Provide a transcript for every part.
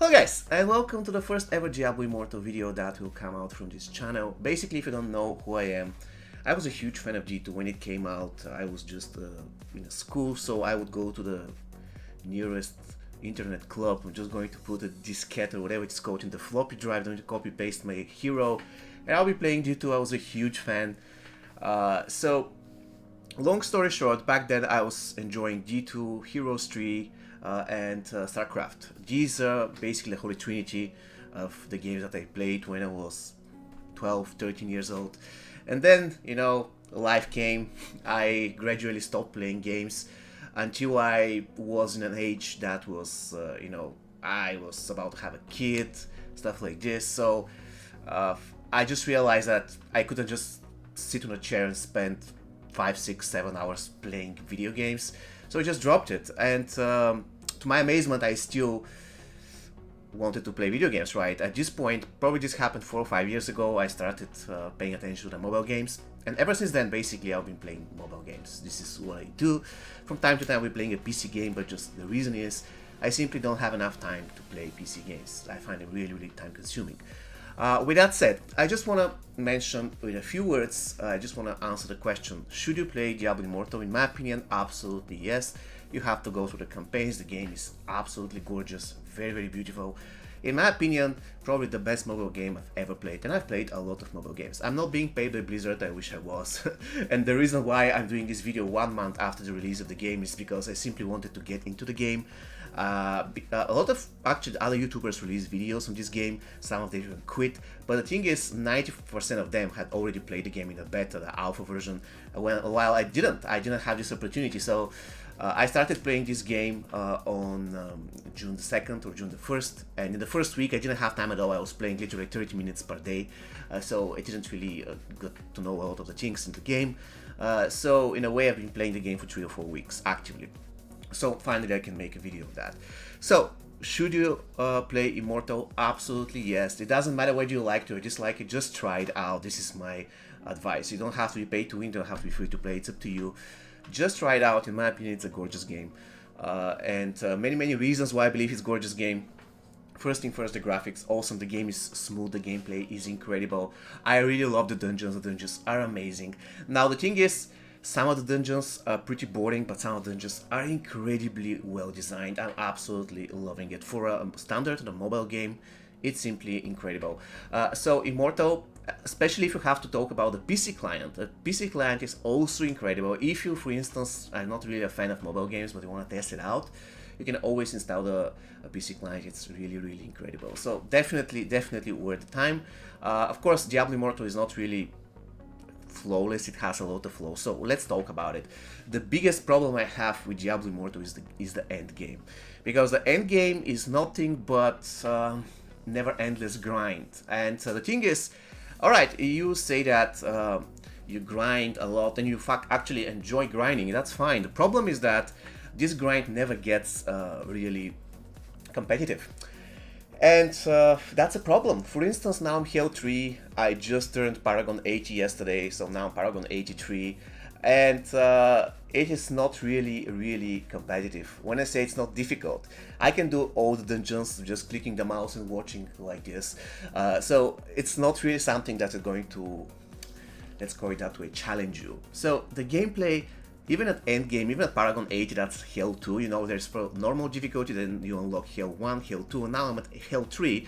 Hello guys, and welcome to the first ever Diablo Immortal video that will come out from this channel. Basically, if you don't know who I am, I was a huge fan of G2 when it came out. I was just in a school, so I would go to the nearest internet club. I'm just going to put a diskette or whatever it's called in the floppy drive, going to copy paste my hero, and I'll be playing G2. I was a huge fan. So long story short, back then I was enjoying G2, Heroes 3, and StarCraft. These are basically the holy trinity of the games that I played when I was 12, 13 years old. And then, life came. I gradually stopped playing games until I was in an age that was, I was about to have a kid, stuff like this. So I just realized that I couldn't just sit on a chair and spend 5, 6, 7 hours playing video games. So I just dropped it. And to my amazement, I still wanted to play video games, right? At this point, probably this happened 4 or 5 years ago, I started paying attention to the mobile games. And ever since then, basically, I've been playing mobile games. This is what I do. From time to time, we're playing a PC game, but just the reason is I simply don't have enough time to play PC games. I find it really, really time consuming. With that said, I just want to mention with a few words, I just want to answer the question, should you play Diablo Immortal? In my opinion, absolutely yes. You have to go through the campaigns. The game is absolutely gorgeous, very, very beautiful. In my opinion, probably the best mobile game I've ever played, and I've played a lot of mobile games. I'm not being paid by Blizzard, I wish I was. And the reason why I'm doing this video 1 month after the release of the game is because I simply wanted to get into the game. A lot of actually other YouTubers released videos on this game, some of them even quit, but the thing is 90% of them had already played the game in the beta, the alpha version, while I didn't have this opportunity. So I started playing this game on June the 2nd or June the 1st, and in the first week I didn't have time at all. I was playing literally 30 minutes per day, so I didn't really get to know a lot of the things in the game. So in a way I've been playing the game for 3 or 4 weeks actively. So finally I can make a video of that. So should you play Immortal? Absolutely yes. It doesn't matter whether you like it or dislike it, just try it out. This is my advice. You don't have to be paid to win, you don't have to be free to play, it's up to you. Just try it out. In my opinion, it's a gorgeous game. And many reasons why I believe it's a gorgeous game. First thing first, the graphics awesome, the game is smooth, the gameplay is incredible. I really love the dungeons are amazing. Now the thing is, some of the dungeons are pretty boring, but some of the dungeons are incredibly well designed. I'm absolutely loving it. For a standard on a mobile game, it's simply incredible. So Immortal, especially if you have to talk about the PC client. The PC client is also incredible. If you, for instance, are not really a fan of mobile games, but you want to test it out, you can always install a PC client. It's really incredible. So definitely worth the time. Of course, Diablo Immortal is not really flawless, it has a lot of flaws, so let's talk about it. The biggest problem I have with Diablo Immortal is the end game, because the end game is nothing but never endless grind. And the thing is, alright, you say that you grind a lot and you actually enjoy grinding, that's fine. The problem is that this grind never gets really competitive. And that's a problem. For instance, now I'm Hell 3, I just turned Paragon 80 yesterday, so now I'm Paragon 83, and it is not really competitive. When I say it's not difficult, I can do all the dungeons just clicking the mouse and watching like this. So it's not really something that is going to, let's call it that way, challenge you. So the gameplay, even at endgame, even at Paragon 80, that's Hell 2, there's normal difficulty, then you unlock Hell 1, Hell 2, and now I'm at Hell 3.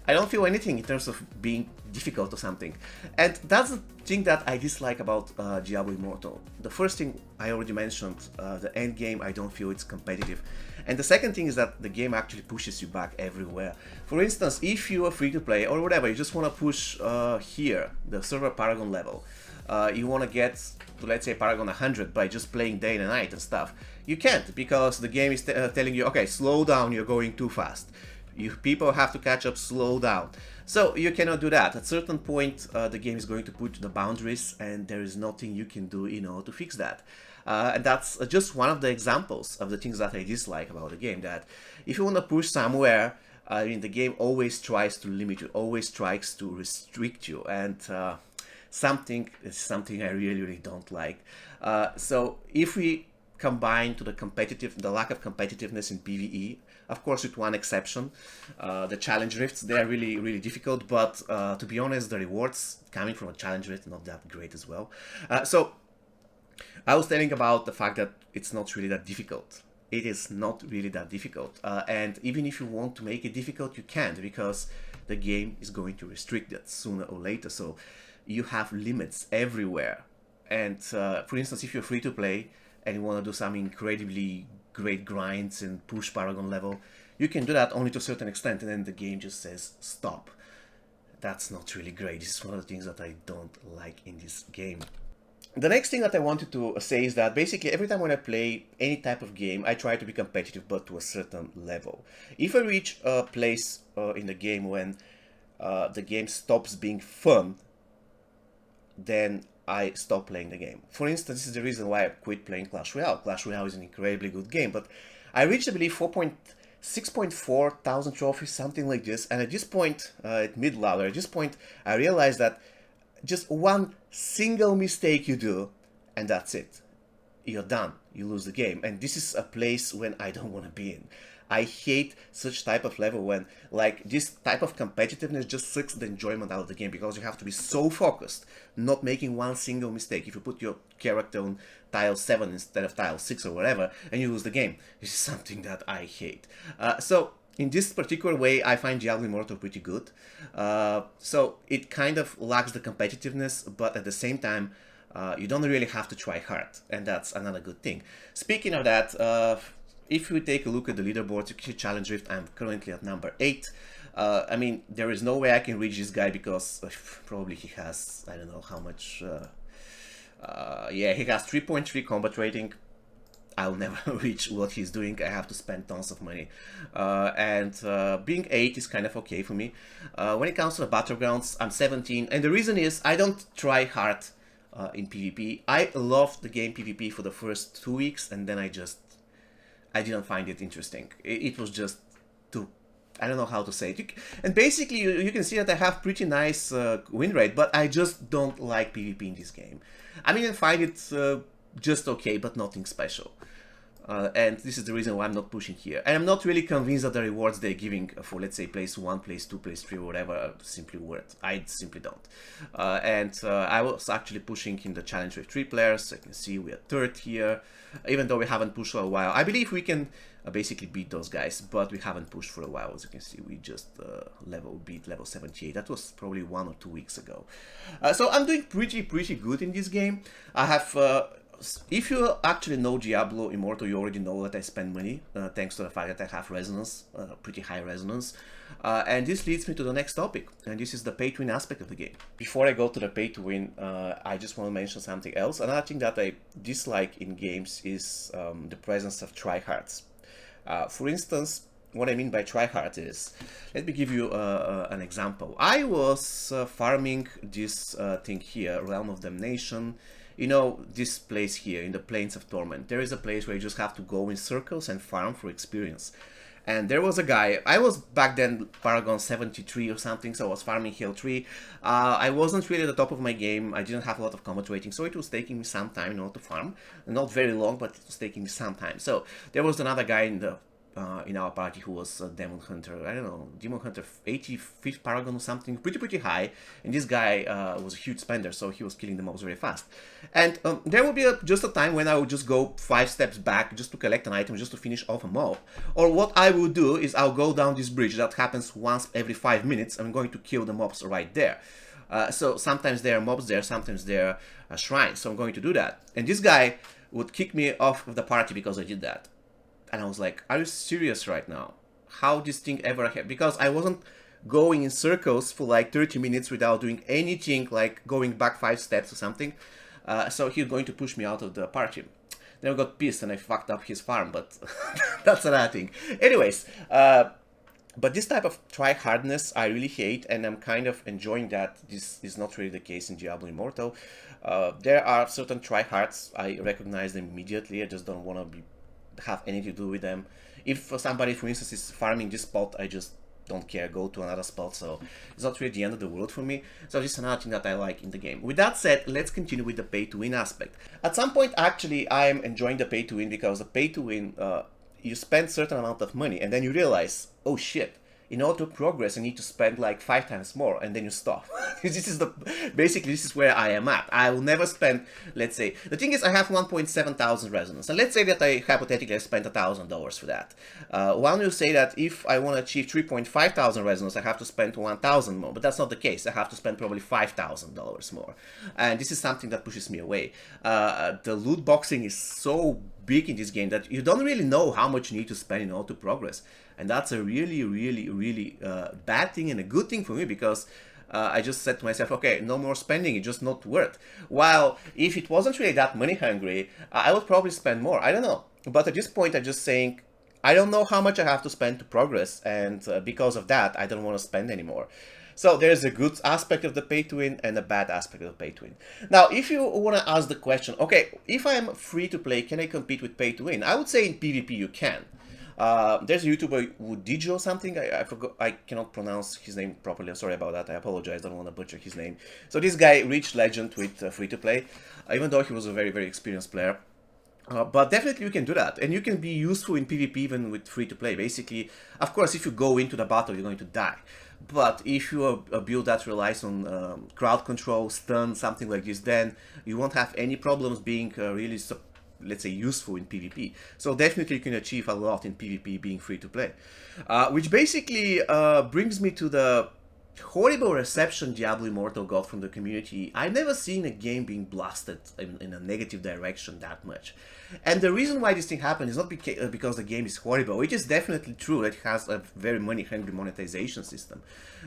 I don't feel anything in terms of being difficult or something. And that's the thing that I dislike about Diablo Immortal. The first thing I already mentioned, the end game, I don't feel it's competitive. And the second thing is that the game actually pushes you back everywhere. For instance, if you are free to play or whatever, you just want to push here, the server Paragon level. You want to get to, let's say, Paragon 100 by just playing day and night and stuff. You can't, because the game is telling you, okay, slow down, you're going too fast. People have to catch up, slow down. So you cannot do that. At a certain point, the game is going to put the boundaries, and there is nothing you can do, to fix that. And that's just one of the examples of the things that I dislike about the game, that if you want to push somewhere, the game always tries to limit you, always tries to restrict you, and something I really don't like. So if we combined to the lack of competitiveness in PvE. Of course, with one exception, the challenge rifts, they are really, really difficult, but to be honest, the rewards coming from a challenge rift not that great as well. So I was telling about the fact that it's not really that difficult. It is not really that difficult, and even if you want to make it difficult, you can't, because the game is going to restrict that sooner or later. So you have limits everywhere. And for instance, if you're free to play and you want to do some incredibly great grinds and push Paragon level, you can do that only to a certain extent, and then the game just says stop. That's not really great. This is one of the things that I don't like in this game. The next thing that I wanted to say is that basically every time when I play any type of game, I try to be competitive, but to a certain level. If I reach a place in the game when the game stops being fun, then I stop playing the game. For instance, this is the reason why I quit playing Clash Royale. Clash Royale is an incredibly good game, but I reached, I believe, 6.4 thousand trophies, something like this, and at this point, at mid-ladder, at this point, I realized that just one single mistake you do, and that's it. You're done. You lose the game. And this is a place when I don't want to be in. I hate such type of level when, like, this type of competitiveness just sucks the enjoyment out of the game, because you have to be so focused, not making one single mistake. If you put your character on tile 7 instead of tile 6 or whatever, and you lose the game, this is something that I hate. So in this particular way, I find Diablo Immortal pretty good. So it kind of lacks the competitiveness, but at the same time, you don't really have to try hard, and that's another good thing. Speaking of that, if we take a look at the leaderboard, you can see Challenge Rift, I'm currently at number 8. I mean, there is no way I can reach this guy, because probably he has, I don't know how much, yeah, he has 3.3 combat rating. I'll never reach what he's doing. I have to spend tons of money. And being 8 is kind of okay for me. When it comes to the battlegrounds, I'm 17. And the reason is I don't try hard in PvP. I loved the game PvP for the first 2 weeks, and then I didn't find it interesting. It was just too, I don't know how to say it. And basically, you can see that I have pretty nice win rate, but I just don't like PvP in this game. I mean, I find it just okay, but nothing special. And this is the reason why I'm not pushing here. And I'm not really convinced that the rewards they're giving for, let's say, place 1, place 2, place 3, or whatever, are simply worth. I simply don't. I was actually pushing in the challenge with 3 players. So you can see we're 3rd here, even though we haven't pushed for a while. I believe we can basically beat those guys, but we haven't pushed for a while. As you can see, we just beat level 78. That was probably 1 or 2 weeks ago. So I'm doing pretty good in this game. I have... if you actually know Diablo Immortal, you already know that I spend money, thanks to the fact that I have resonance, pretty high resonance. And this leads me to the next topic, and this is the pay-to-win aspect of the game. Before I go to the pay-to-win, I just want to mention something else. Another thing that I dislike in games is the presence of tryhards. For instance, what I mean by tryhard is, let me give you an example. I was farming this thing here, Realm of Damnation. You know, this place here in the Plains of Torment, there is a place where you just have to go in circles and farm for experience. And there was a guy, I was back then Paragon 73 or something, so I was farming Hill 3. I wasn't really at the top of my game, I didn't have a lot of combat rating, so it was taking me some time in order to farm. Not very long, but it was taking me some time. So there was another guy in our party who was a Demon Hunter, I don't know, Demon Hunter 85th Paragon or something, pretty high, and this guy was a huge spender, so he was killing the mobs very fast. And there would be just a time when I would just go 5 steps back just to collect an item, just to finish off a mob. Or what I would do is I'll go down this bridge, that happens once every 5 minutes, I'm going to kill the mobs right there. So sometimes there are mobs there, sometimes there are shrines, so I'm going to do that. And this guy would kick me off of the party because I did that. And I was like, are you serious right now? How this thing ever happened? Because I wasn't going in circles for like 30 minutes without doing anything, like going back 5 steps or something. So he was going to push me out of the party. Then I got pissed and I fucked up his farm, but that's another thing. Anyways, but this type of try-hardness I really hate, and I'm kind of enjoying that this is not really the case in Diablo Immortal. There are certain try-hards, I recognize them immediately, I just don't want to have anything to do with them. If somebody, for instance, is farming this spot, I just don't care, go to another spot. So it's not really the end of the world for me. So this is another thing that I like in the game. With that said, let's continue with the pay to win aspect. At some point, actually, I am enjoying the pay to win, because the pay to win, you spend certain amount of money and then you realize, oh shit, in order to progress, you need to spend like 5 times more, and then you stop. This is basically this is where I am at. I will never spend, let's say, the thing is I have 1.7 thousand resonance, and let's say that I hypothetically spent $1,000 for that. One will say that if I want to achieve 3.5 thousand resonance, I have to spend 1,000 more, but that's not the case. I have to spend probably $5,000 more, and this is something that pushes me away. The loot boxing is so big in this game that you don't really know how much you need to spend in order to progress. And that's a really bad thing and a good thing for me, because I just said to myself, okay, no more spending, it's just not worth. While if it wasn't really that money hungry, I would probably spend more. I don't know. But at this point, I'm just saying, I don't know how much I have to spend to progress, and because of that, I don't want to spend anymore. So there's a good aspect of the pay to win and a bad aspect of the pay to win. Now, if you want to ask the question, okay, if I am free to play, can I compete with pay to win? I would say in PvP you can. There's a YouTuber who Dijo something, I forgot, I cannot pronounce his name properly, sorry about that, I apologize, I don't want to butcher his name. So this guy reached legend with free-to-play, even though he was a very experienced player. But definitely you can do that, and you can be useful in PvP even with free-to-play. Basically, of course, if you go into the battle, you're going to die. But if you're a build that relies on crowd control, stun, something like this, then you won't have any problems being really, let's say, useful in PvP. So definitely you can achieve a lot in PvP being free to play. Which basically brings me to the horrible reception Diablo Immortal got from the community. I've never seen a game being blasted in a negative direction that much. And the reason why this thing happened is not because the game is horrible, which is definitely true. It has a very money-hungry monetization system.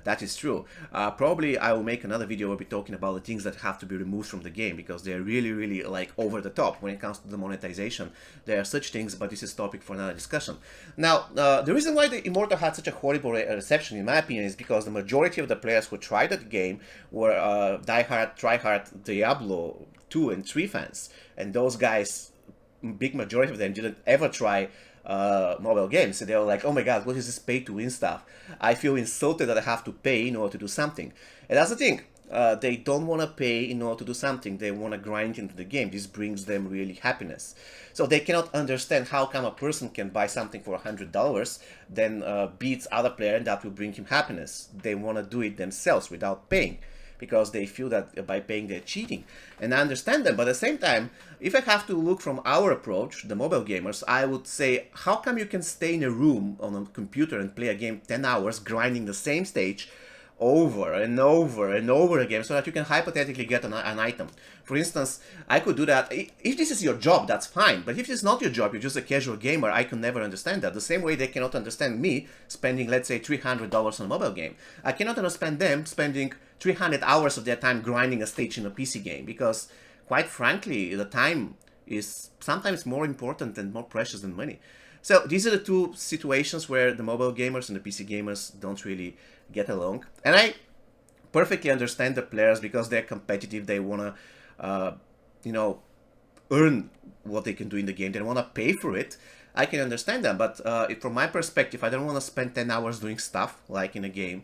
That is true. Probably I will make another video where we'll be talking about the things that have to be removed from the game, because they're really like over the top when it comes to the monetization. There are such things, but this is a topic for another discussion. Now, the reason why the Immortal had such a horrible reception, in my opinion, is because the majority of the players who tried that game were die-hard, try-hard Diablo 2 and 3 fans, and those guys, big majority of them, didn't ever try mobile games. So they were like, oh my god, what is this pay to win stuff? I feel insulted that I have to pay in order to do something. And that's the thing, they don't want to pay in order to do something, they want to grind into the game. This brings them really happiness. So they cannot understand how come a person can buy something for $100, then beats other player, and that will bring him happiness. They want to do it themselves without paying, because they feel that by paying they're cheating. And I understand them, but at the same time, if I have to look from our approach, the mobile gamers, I would say, how come you can stay in a room on a computer and play a game 10 hours grinding the same stage over and over again, so that you can hypothetically get an item? For instance, I could do that. If this is your job, that's fine, but if it's not your job, you're just a casual gamer, I can never understand that. The same way they cannot understand me spending, let's say, $300 on a mobile game. I cannot understand them spending 300 hours of their time grinding a stage in a PC game, because, quite frankly, the time is sometimes more important and more precious than money. So these are the two situations where the mobile gamers and the PC gamers don't really get along. And I perfectly understand the players, because they're competitive, they want to, you know, earn what they can do in the game, they want to pay for it. I can understand them, but from my perspective, I don't want to spend 10 hours doing stuff like in a game.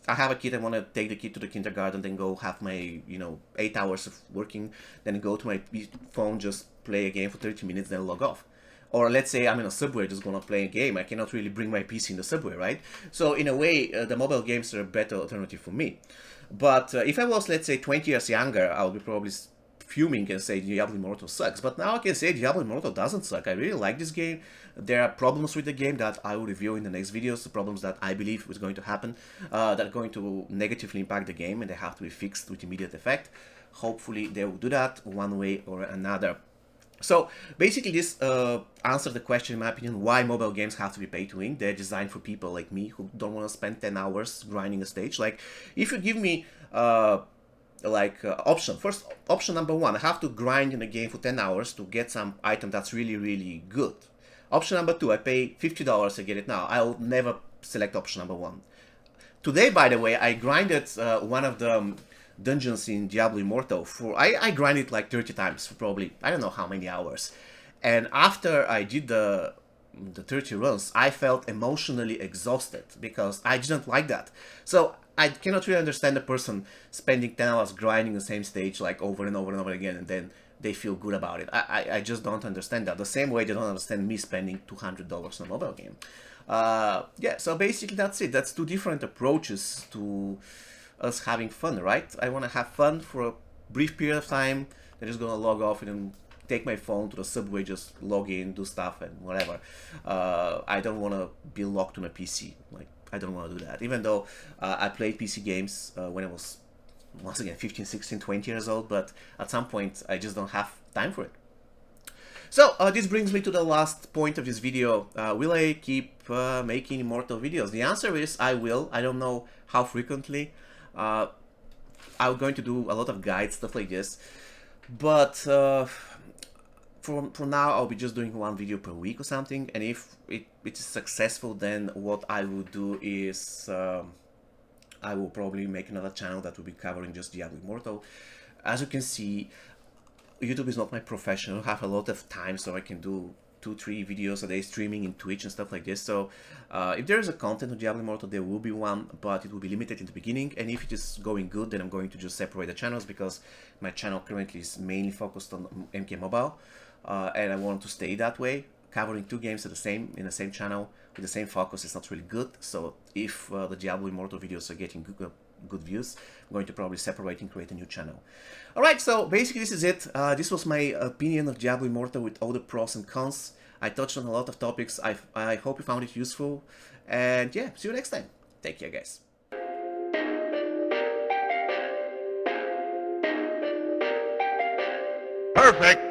I have a kid, I want to take the kid to the kindergarten, then go have my, 8 hours of working, then go to my phone, just play a game for 30 minutes, then log off. Or let's say I'm in a subway just gonna play a game, I cannot really bring my PC in the subway, right? So in a way, the mobile games are a better alternative for me. But if I was, let's say, 20 years younger, I would be probably fuming and say Diablo Immortal sucks. But now I can say Diablo Immortal doesn't suck. I really like this game. There are problems with the game that I will review in the next videos, the problems that I believe is going to happen, that are going to negatively impact the game, and they have to be fixed with immediate effect. Hopefully they will do that one way or another. So basically this answers the question, in my opinion, why mobile games have to be pay to win. They're designed for people like me who don't want to spend 10 hours grinding a stage. Like, if you give me first option number one, I have to grind in a game for 10 hours to get some item that's really good. Option number two, I pay $50 to get it now. I'll never select option number one. Today, by the way, I grinded one of the dungeons in Diablo Immortal I grinded like 30 times for probably, I don't know how many hours. And after I did the the 30 runs, I felt emotionally exhausted because I didn't like that. So I cannot really understand a person spending 10 hours grinding the same stage like over and over and over again, and then they feel good about it. I just don't understand that. The same way they don't understand me spending $200 on a mobile game. Yeah, so basically that's it. That's two different approaches to us having fun, right? I want to have fun for a brief period of time, then just gonna log off and take my phone to the subway, just log in, do stuff and whatever. I don't want to be locked to my PC. Like, I don't want to do that. Even though I played PC games when I was, once again, 15, 16, 20 years old, but at some point I just don't have time for it. So this brings me to the last point of this video. Will I keep making Immortal videos? The answer is I will. I don't know how frequently. I'm going to do a lot of guides, stuff like this. But for now, I'll be just doing one video per week or something. And if it is successful, then what I will do is I will probably make another channel that will be covering just Diablo Immortal. As you can see, YouTube is not my profession. I don't have a lot of time, so I can do 2-3 videos a day streaming in Twitch and stuff like this. So if there is a content on Diablo Immortal, there will be one, but it will be limited in the beginning. And if it is going good, then I'm going to just separate the channels, because my channel currently is mainly focused on MK Mobile, and I want to stay that way. Covering two games in the same channel with the same focus is not really good. So if the Diablo Immortal videos are getting good views, I'm going to probably separate and create a new channel. Alright, so basically this is it. This was my opinion of Diablo Immortal with all the pros and cons. I touched on a lot of topics. I hope you found it useful. And yeah, see you next time. Take care, guys. Perfect.